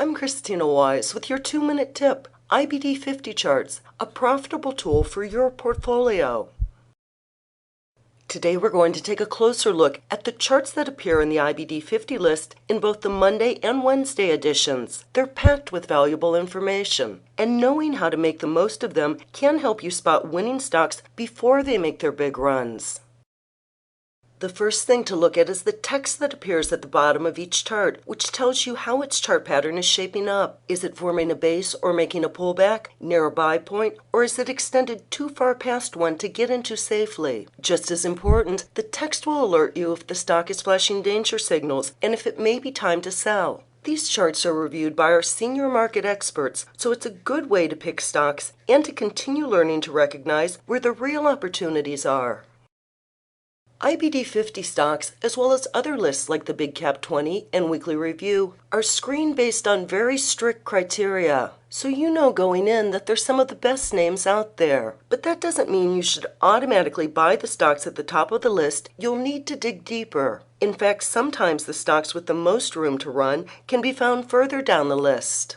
I'm Christina Wise with your 2-minute tip, IBD 50 charts, a profitable tool for your portfolio. Today we're going to take a closer look at the charts that appear in the IBD 50 list in both the Monday and Wednesday editions. They're packed with valuable information, and knowing how to make the most of them can help you spot winning stocks before they make their big runs. The first thing to look at is the text that appears at the bottom of each chart, which tells you how its chart pattern is shaping up. Is it forming a base or making a pullback, near a buy point, or is it extended too far past one to get into safely? Just as important, the text will alert you if the stock is flashing danger signals and if it may be time to sell. These charts are reviewed by our senior market experts, so it's a good way to pick stocks and to continue learning to recognize where the real opportunities are. IBD 50 stocks, as well as other lists like the Big Cap 20 and Weekly Review, are screened based on very strict criteria. So you know going in that they're some of the best names out there. But that doesn't mean you should automatically buy the stocks at the top of the list. You'll need to dig deeper. In fact, sometimes the stocks with the most room to run can be found further down the list.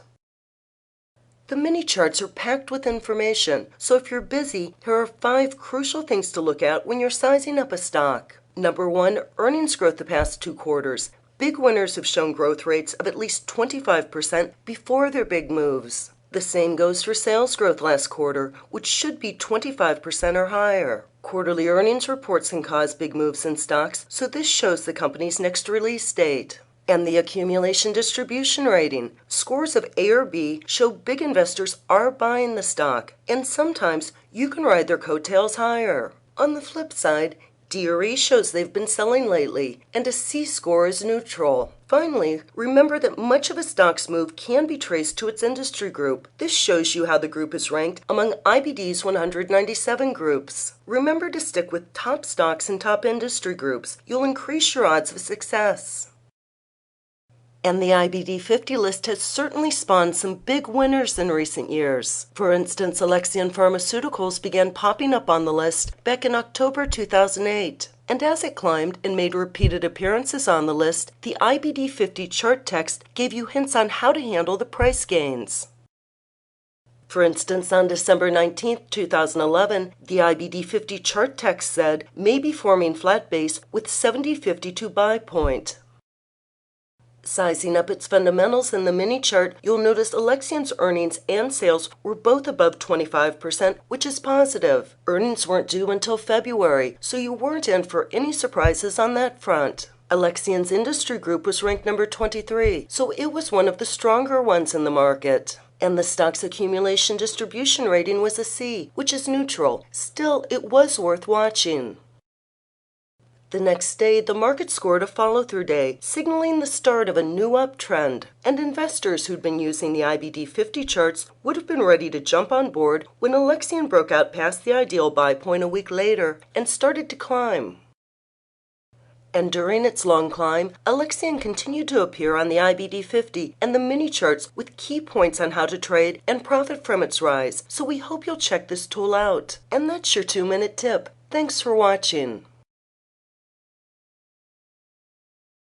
The mini charts are packed with information, so if you're busy, here are 5 crucial things to look at when you're sizing up a stock. Number 1, earnings growth the past 2 quarters. Big winners have shown growth rates of at least 25% before their big moves. The same goes for sales growth last quarter, which should be 25% or higher. Quarterly earnings reports can cause big moves in stocks, so this shows the company's next release date. And the accumulation distribution rating. Scores of A or B show big investors are buying the stock, and sometimes you can ride their coattails higher. On the flip side, D or E shows they've been selling lately, and a C score is neutral. Finally, remember that much of a stock's move can be traced to its industry group. This shows you how the group is ranked among IBD's 197 groups. Remember to stick with top stocks and top industry groups. You'll increase your odds of success. And the IBD 50 list has certainly spawned some big winners in recent years. For instance, Alexion Pharmaceuticals began popping up on the list back in October 2008. And as it climbed and made repeated appearances on the list, the IBD 50 chart text gave you hints on how to handle the price gains. For instance, on December 19, 2011, the IBD 50 chart text said, may be forming flat base with 70.52 buy point. Sizing up its fundamentals in the mini chart, you'll notice Alexion's earnings and sales were both above 25%, which is positive. Earnings weren't due until February, so you weren't in for any surprises on that front. Alexion's industry group was ranked number 23, so it was one of the stronger ones in the market. And the stock's accumulation distribution rating was a C, which is neutral. Still, it was worth watching. The next day, the market scored a follow-through day, signaling the start of a new uptrend. And investors who'd been using the IBD 50 charts would have been ready to jump on board when Alexion broke out past the ideal buy point a week later and started to climb. And during its long climb, Alexion continued to appear on the IBD 50 and the mini charts with key points on how to trade and profit from its rise. So we hope you'll check this tool out. And that's your 2-minute tip. Thanks for watching.